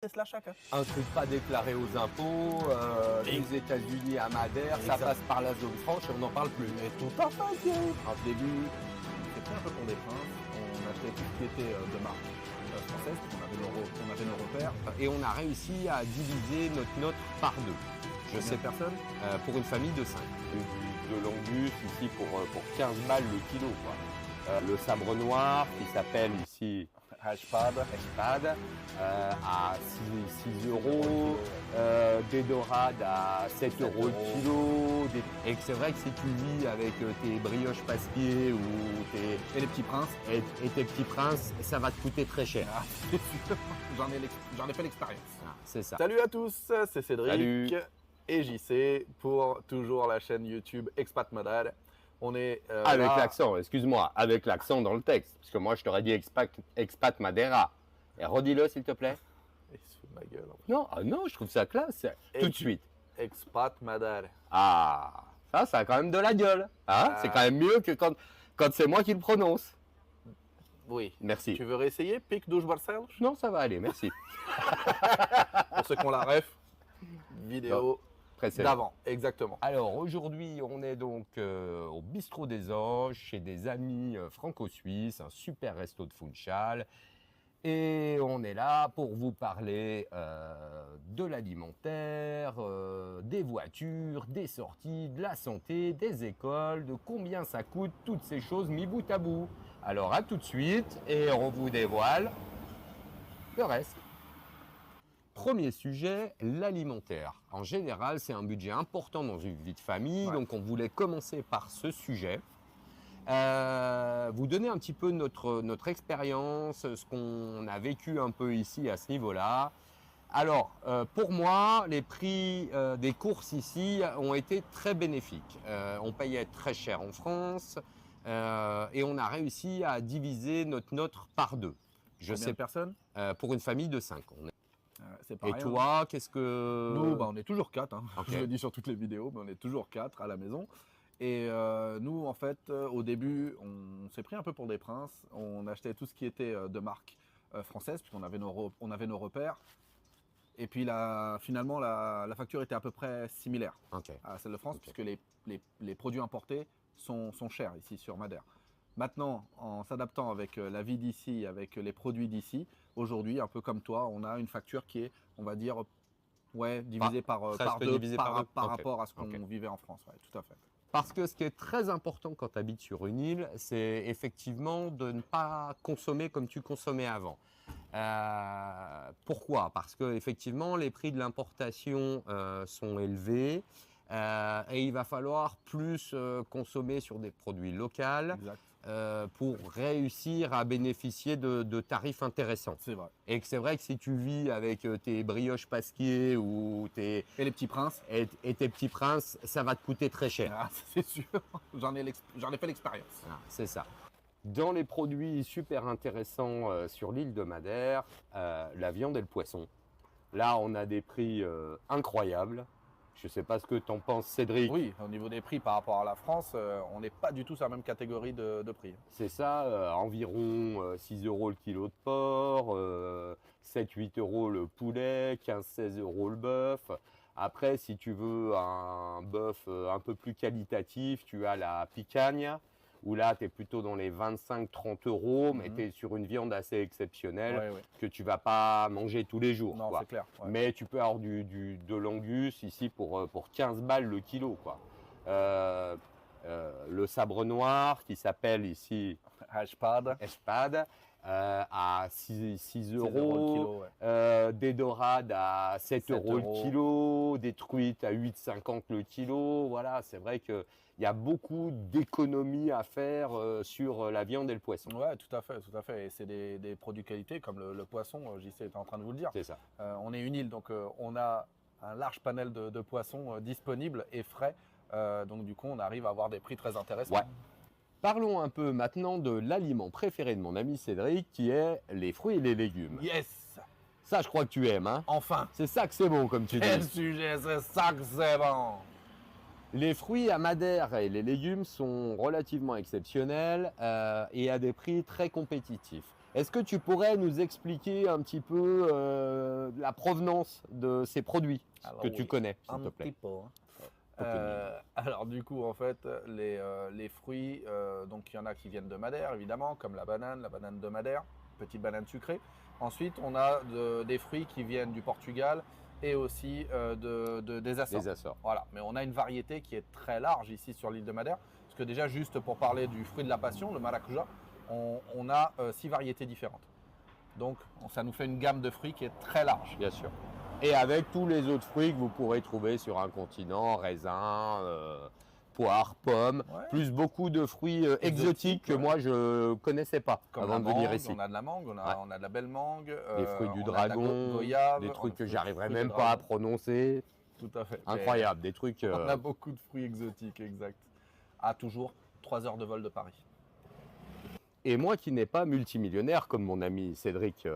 Tesla chacun. Un truc pas déclaré aux impôts, les États-Unis à Madère, ça passe par la zone franche et on n'en parle plus. Mais tout à fait, Thierry. Au début, c'est pris un peu pour des princes. On achetait tout ce qui était de marque française, on avait nos repères. Et on a réussi à diviser notre note par deux. Je sais personne. Pour une famille de 5. De l'angus ici pour 15 balles le kilo, quoi. Le sabre noir qui s'appelle ici Hashpad à 6 euros, des dorades à 7 euros le kilo. Et que c'est vrai que si tu vis avec tes brioches pasquier ou et les petits princes. Et tes petits princes, ça va te coûter très cher. Ah, c'est sûr. J'en ai fait l'expérience. Ah, c'est ça. Salut à tous, c'est Cédric. Salut. Et JC pour toujours la chaîne YouTube Expat Madère. On est avec là... l'accent, excuse-moi, avec l'accent dans le texte. Parce que moi, je t'aurais dit expat Madeira. Et redis-le, s'il te plaît. Il se fout de ma gueule. Non, non, je trouve ça classe. Tout de suite. Expat Madère. Ah, ça a quand même de la gueule. Hein, c'est quand même mieux que quand c'est moi qui le prononce. Oui. Merci. Tu veux réessayer Pic dos Barcelos? Non, ça va aller, merci. Pour ceux qui ont la ref, vidéo d'avant, exactement. Alors aujourd'hui, on est donc au Bistrot des Anges, chez des amis franco-suisses, un super resto de Funchal. Et on est là pour vous parler de l'alimentaire, des voitures, des sorties, de la santé, des écoles, de combien ça coûte, toutes ces choses mis bout à bout. Alors à tout de suite et on vous dévoile le reste. Premier sujet, l'alimentaire. En général, c'est un budget important dans une vie de famille, donc on voulait commencer par ce sujet. Vous donner un petit peu notre expérience, ce qu'on a vécu un peu ici à ce niveau-là. Alors, pour moi, les prix des courses ici ont été très bénéfiques. On payait très cher en France et on a réussi à diviser notre note par deux. Combien de personnes pour une famille de 5. C'est pas et rien, toi, qu'est-ce que... Nous, on est toujours 4. Hein. Okay. Je le dis sur toutes les vidéos, mais on est toujours 4 à la maison. Et nous, en fait, au début, on s'est pris un peu pour des princes. On achetait tout ce qui était de marque française, puisqu'on avait nos repères. Et puis finalement, la facture était à peu près similaire à celle de France, puisque les produits importés sont chers ici sur Madère. Maintenant, en s'adaptant avec la vie d'ici, avec les produits d'ici, aujourd'hui, un peu comme toi, on a une facture qui est, on va dire, divisée par deux par rapport à ce qu'on vivait en France. Ouais, tout à fait. Parce que ce qui est très important quand tu habites sur une île, c'est effectivement de ne pas consommer comme tu consommais avant. Pourquoi? Parce que effectivement, les prix de l'importation sont élevés et il va falloir plus consommer sur des produits locaux pour réussir à bénéficier de tarifs intéressants. C'est vrai. Et que c'est vrai que si tu vis avec tes brioches pasquier ou tes... Et les petits princes. Et tes petits princes, ça va te coûter très cher. Ah, c'est sûr, j'en ai fait l'expérience. Ah, c'est ça. Dans les produits super intéressants sur l'île de Madère, la viande et le poisson. Là, on a des prix incroyables. Je ne sais pas ce que tu en penses, Cédric. Oui, au niveau des prix par rapport à la France, on n'est pas du tout sur la même catégorie de prix. C'est ça, environ 6 euros le kilo de porc, 7-8 euros le poulet, 15-16 euros le bœuf. Après, si tu veux un bœuf un peu plus qualitatif, tu as la picagne, où là, tu es plutôt dans les 25-30 euros, mais tu es sur une viande assez exceptionnelle que tu ne vas pas manger tous les jours. Non, c'est clair. Ouais. Mais tu peux avoir de l'angus ici pour 15 balles le kilo, quoi. Le sabre noir qui s'appelle ici Hashpad à 6 euros, le kilo, des dorades à 7 euros le kilo, des truites à 8,50 le kilo. Voilà, c'est vrai qu'il y a beaucoup d'économies à faire sur la viande et le poisson. Oui, tout à fait, tout à fait. Et c'est des produits qualité comme le poisson, JC est en train de vous le dire. C'est ça. On est une île, donc on a un large panel de poissons disponibles et frais. Donc du coup, on arrive à avoir des prix très intéressants. Ouais. Parlons un peu maintenant de l'aliment préféré de mon ami Cédric, qui est les fruits et les légumes. Yes! Ça, je crois que tu aimes, hein? Enfin! C'est ça que c'est bon, comme tu dis. Quel sujet, c'est ça que c'est bon! Les fruits à Madère et les légumes sont relativement exceptionnels et à des prix très compétitifs. Est-ce que tu pourrais nous expliquer un petit peu la provenance de ces produits Alors que tu oui, connais, s'il un te plaît? petit peu, hein. Ok. Alors du coup, en fait, les fruits, donc il y en a qui viennent de Madère, évidemment, comme la banane de Madère, petite banane sucrée. Ensuite, on a des fruits qui viennent du Portugal et aussi des Açores. Les Açores. Voilà, mais on a une variété qui est très large ici sur l'île de Madère, parce que déjà, juste pour parler du fruit de la passion, le maracuja, on a 6 variétés différentes. Donc, ça nous fait une gamme de fruits qui est très large. Bien sûr. Et avec tous les autres fruits que vous pourrez trouver sur un continent, raisins, poires, pommes, Ouais. plus beaucoup de fruits exotiques que ouais. moi je connaissais pas Comme avant la de venir mangue, ici. on a de la mangue, on a de la belle mangue, Les fruits du on a de la dragon, goyave, des on a trucs que des j'arriverais fruits de même pas à dragon. prononcer. Tout à fait. Incroyable, des trucs. On a beaucoup de fruits exotiques, exact. À toujours 3 heures de vol de Paris. Et moi qui n'ai pas multimillionnaire comme mon ami Cédric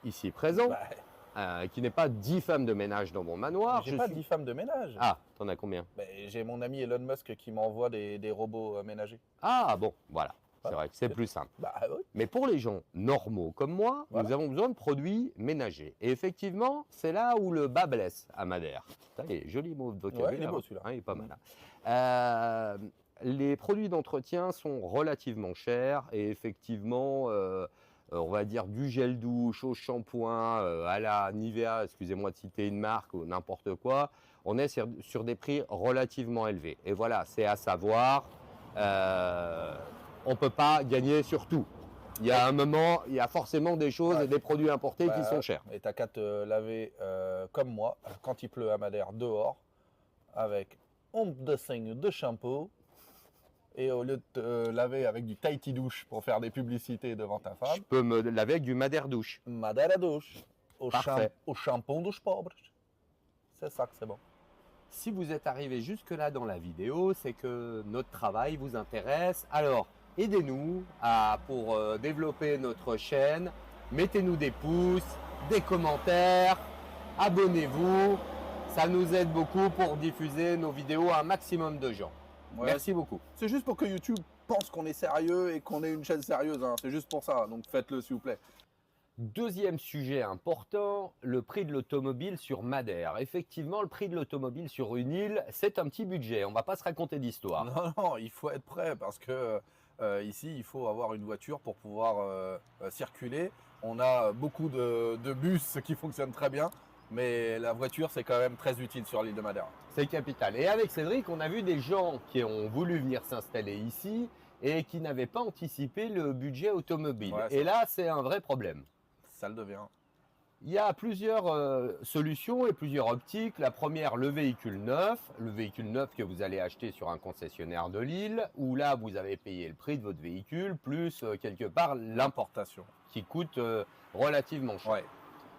ici présent, Bah, qui n'est pas 10 femmes de ménage dans mon manoir. j'ai pas 10 femmes de ménage. Ah, t'en as combien? Bah, j'ai mon ami Elon Musk qui m'envoie des robots ménagers. Ah bon, voilà. C'est Voilà. vrai que c'est plus simple. Bah oui. Mais pour les gens normaux comme moi, Voilà. nous avons besoin de produits ménagers. Et effectivement, c'est là où le bas blesse à Madère. Putain, il est joli mot de vocabulaire. Ouais, il est beau, celui-là. Hein, il est pas mal. Hein. Les produits d'entretien sont relativement chers et effectivement, on va dire du gel douche au shampoing, à la Nivea, excusez-moi de citer une marque ou n'importe quoi, on est sur des prix relativement élevés. Et voilà, c'est à savoir, on ne peut pas gagner sur tout. Il y a un moment, il y a forcément des choses et des produits importés qui sont chers. Et t'as qu'à te laver comme moi, quand il pleut à Madère, dehors, avec un dessin de shampoo. Et au lieu de te laver avec du Tahiti douche pour faire des publicités devant ta Je femme, peux me laver avec du Madère douche. Madère douche, Parfait. au shampoing douche pauvre. C'est ça que c'est bon. Si vous êtes arrivé jusque-là dans la vidéo, c'est que notre travail vous intéresse. Alors, aidez-nous pour développer notre chaîne. Mettez-nous des pouces, des commentaires, abonnez-vous. Ça nous aide beaucoup pour diffuser nos vidéos à un maximum de gens. Ouais, Merci beaucoup. C'est juste pour que YouTube pense qu'on est sérieux et qu'on est une chaîne sérieuse. Hein. C'est juste pour ça, donc faites-le s'il vous plaît. Deuxième sujet important, le prix de l'automobile sur Madère. Effectivement, le prix de l'automobile sur une île, c'est un petit budget. On ne va pas se raconter d'histoire. Non, il faut être prêt parce que ici, il faut avoir une voiture pour pouvoir circuler. On a beaucoup de bus qui fonctionnent très bien, mais la voiture, c'est quand même très utile sur l'île de Madère. C'est capital. Et avec Cédric, on a vu des gens qui ont voulu venir s'installer ici et qui n'avaient pas anticipé le budget automobile. Ouais, et là, c'est un vrai problème. Ça le devient. Il y a plusieurs solutions et plusieurs optiques. La première, le véhicule neuf que vous allez acheter sur un concessionnaire de Lille, où là, vous avez payé le prix de votre véhicule, plus quelque part L'importation. qui coûte relativement cher. Ouais.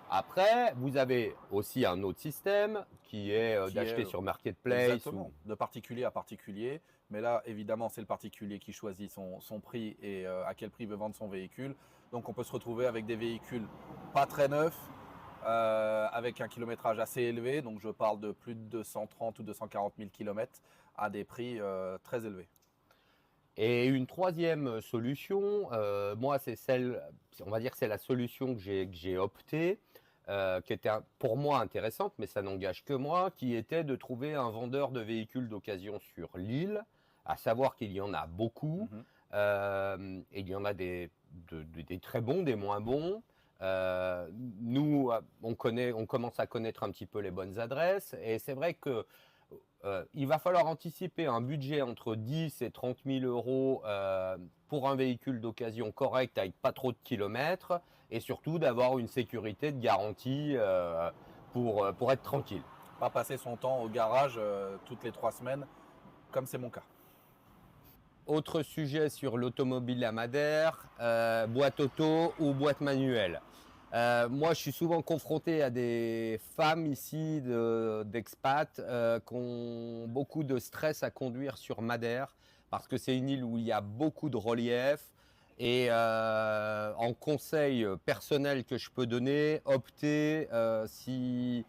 Après, vous avez aussi un autre système qui est d'acheter sur Marketplace. Exactement, de particulier à particulier. Mais là, évidemment, c'est le particulier qui choisit son prix et à quel prix il veut vendre son véhicule. Donc, on peut se retrouver avec des véhicules pas très neufs, avec un kilométrage assez élevé. Donc, je parle de plus de 230 ou 240 000 km à des prix très élevés. Et une troisième solution, moi, c'est celle, on va dire que c'est la solution que j'ai optée, qui était pour moi intéressante, mais ça n'engage que moi, qui était de trouver un vendeur de véhicules d'occasion sur l'île, à savoir qu'il y en a beaucoup, et il y en a des très bons, des moins bons. Nous, on commence à connaître un petit peu les bonnes adresses, et c'est vrai que il va falloir anticiper un budget entre 10 et 30 000 euros pour un véhicule d'occasion correct avec pas trop de kilomètres et surtout d'avoir une sécurité de garantie pour être tranquille. Pas passer son temps au garage toutes les 3 semaines, comme c'est mon cas. Autre sujet sur l'automobile à Madère, boîte auto ou boîte manuelle. Moi, je suis souvent confronté à des femmes ici d'expats qui ont beaucoup de stress à conduire sur Madère parce que c'est une île où il y a beaucoup de relief. Et en conseil personnel que je peux donner, optez si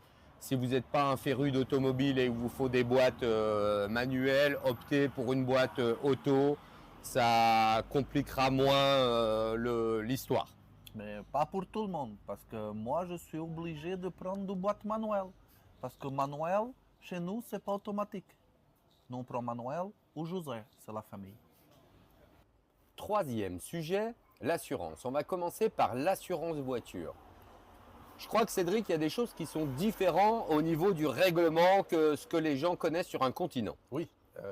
vous n'êtes pas un féru d'automobile et il vous faut des boîtes manuelles, optez pour une boîte auto. ça compliquera moins l'histoire. Mais pas pour tout le monde, parce que moi, je suis obligé de prendre du boîte manuel. Parce que manuel, chez nous, c'est pas automatique. Nous, on prend manuel ou José, c'est la famille. Troisième sujet, l'assurance. On va commencer par l'assurance voiture. Je crois que Cédric, il y a des choses qui sont différentes au niveau du règlement que ce que les gens connaissent sur un continent. Oui,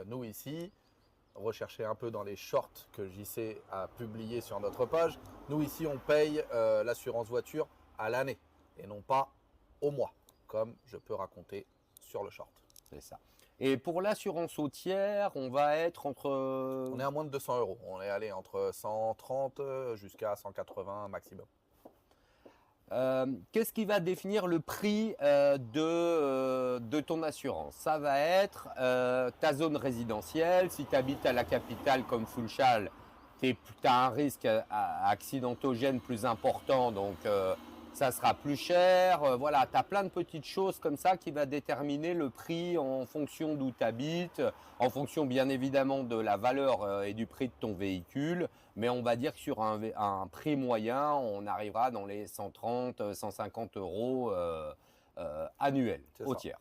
nous ici, recherchez un peu dans les shorts que JC a publiés sur notre page. Nous ici, on paye l'assurance voiture à l'année et non pas au mois, comme je peux raconter sur le short. C'est ça. Et pour l'assurance routière, on va être entre… On est à moins de 200 €. On est allé entre 130 jusqu'à 180 maximum. Qu'est-ce qui va définir le prix de ton assurance? Ça va être ta zone résidentielle. Si tu habites à la capitale comme Funchal, tu as un risque accidentogène plus important, donc ça sera plus cher. Voilà, tu as plein de petites choses comme ça qui va déterminer le prix en fonction d'où tu habites, en fonction bien évidemment de la valeur et du prix de ton véhicule. Mais on va dire que sur un prix moyen, on arrivera dans les 130, 150 € annuels au tiers.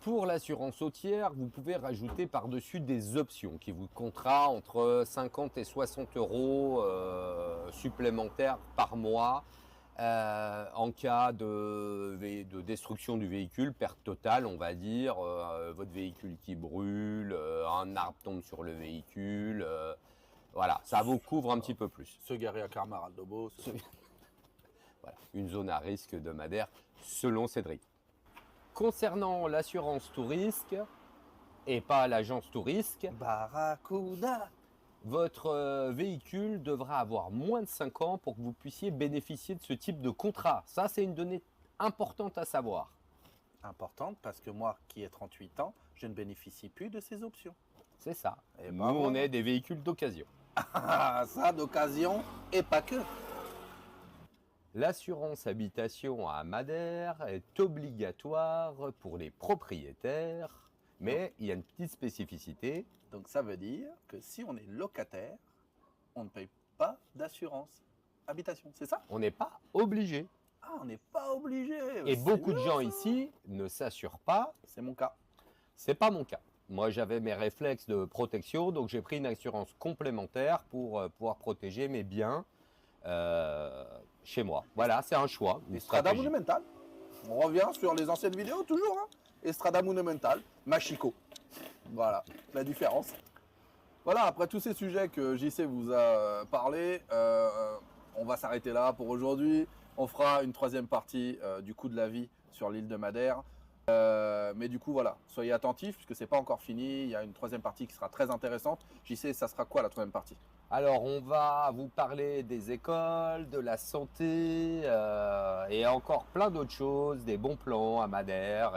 Pour l'assurance routière, vous pouvez rajouter par-dessus des options qui vous coûtera entre 50 et 60 € supplémentaires par mois en cas de destruction du véhicule, perte totale, on va dire, votre véhicule qui brûle, un arbre tombe sur le véhicule. Voilà, ça vous couvre un petit peu plus. Se garer à Carmaral de Beau. Voilà, une zone à risque de Madère, selon Cédric. Concernant l'assurance tout risque, et pas l'agence tout risque, Barracuda. votre véhicule devra avoir moins de 5 ans pour que vous puissiez bénéficier de ce type de contrat. Ça, c'est une donnée importante à savoir. Importante parce que moi, qui ai 38 ans, je ne bénéficie plus de ces options. C'est ça. Et Nous, on est des véhicules d'occasion. Ça, d'occasion et pas que. L'assurance habitation à Madère est obligatoire pour les propriétaires, mais il y a une petite spécificité. Donc ça veut dire que si on est locataire, on ne paye pas d'assurance habitation, c'est ça? On n'est pas obligé. Ah, on n'est pas obligé. Et C'est beaucoup de bien, gens ça. ici ne s'assurent pas. C'est mon cas. C'est pas mon cas. Moi, j'avais mes réflexes de protection, donc j'ai pris une assurance complémentaire pour pouvoir protéger mes biens chez moi. Voilà, c'est un choix. Une Estrada stratégie. Monumental. On revient sur les anciennes vidéos, toujours. Hein. Estrada Monumental, Machico. Voilà, la différence. Voilà, après tous ces sujets que JC vous a parlé, on va s'arrêter là pour aujourd'hui. On fera une troisième partie du coût de la vie sur l'île de Madère. Mais du coup, voilà, soyez attentifs puisque c'est pas encore fini. Il y a une troisième partie qui sera très intéressante. JC, ça sera quoi la troisième partie? Alors, on va vous parler des écoles, de la santé et encore plein d'autres choses, des bons plans à Madère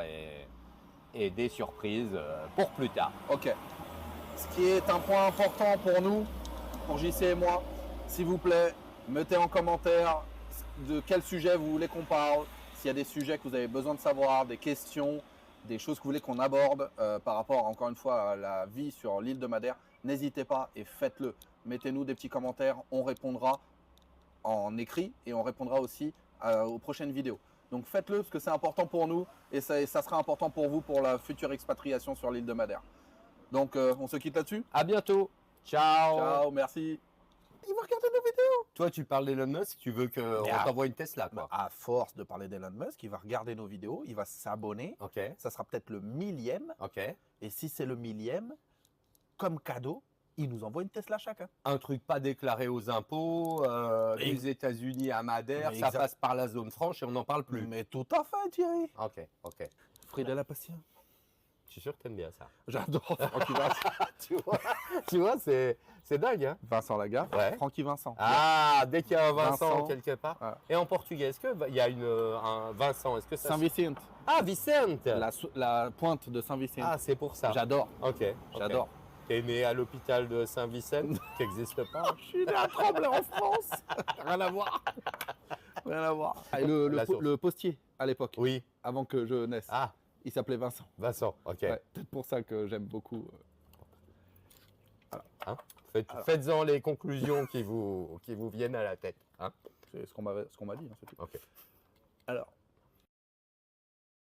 et des surprises pour plus tard. Ok. Ce qui est un point important pour nous, pour JC et moi, s'il vous plaît, mettez en commentaire de quel sujet vous voulez qu'on parle, s'il y a des sujets que vous avez besoin de savoir, des questions, des choses que vous voulez qu'on aborde par rapport, encore une fois, à la vie sur l'île de Madère, n'hésitez pas et faites-le. Mettez-nous des petits commentaires, on répondra en écrit et on répondra aussi aux prochaines vidéos. Donc faites-le parce que c'est important pour nous et ça sera important pour vous pour la future expatriation sur l'île de Madère. Donc on se quitte là-dessus. À bientôt. Ciao. Ciao, merci. Il va regarder nos vidéos. Toi, tu parles d'Elon Musk, tu veux qu'on t'envoie une Tesla, quoi. À force de parler d'Elon Musk, il va regarder nos vidéos, il va s'abonner. Ok, Ça sera peut-être le 1000e. ok. Et si c'est le 1000e, comme cadeau, il nous envoie une Tesla chacun. Un truc pas déclaré aux impôts, des États-Unis à Madère, Mais ça exact. passe par la zone franche et on n'en parle plus. Mais tout à fait, Thierry. Ok, ok. Fruit de la patience. Je suis sûr que t'aimes bien ça. J'adore Francky Vincent. Tu vois, c'est dingue, hein. Vincent Lagaffe. Ouais. Francky Vincent. Ah, dès qu'il y a un Vincent, Vincent. quelque part. Ouais. Et en portugais, est-ce qu'il y a un Vincent? Est-ce que ça Saint-Vicente. Ah, Vicente. La pointe de Saint-Vicente. Ah, c'est pour ça. J'adore. Ok. J'adore. T'es né à l'hôpital de Saint-Vicente, qui n'existe pas. Je suis né à Tremblay en France. Rien à voir. Rien à voir. Ah, et La source. le postier à l'époque, Oui. avant que je naisse, Ah, il s'appelait Vincent. Vincent, ok. Ouais, peut-être pour ça que j'aime beaucoup. Hein Alors. Faites-en les conclusions qui vous viennent à la tête. Hein. C'est ce qu'on m'a dit, hein, c'est tout. Ok. Alors,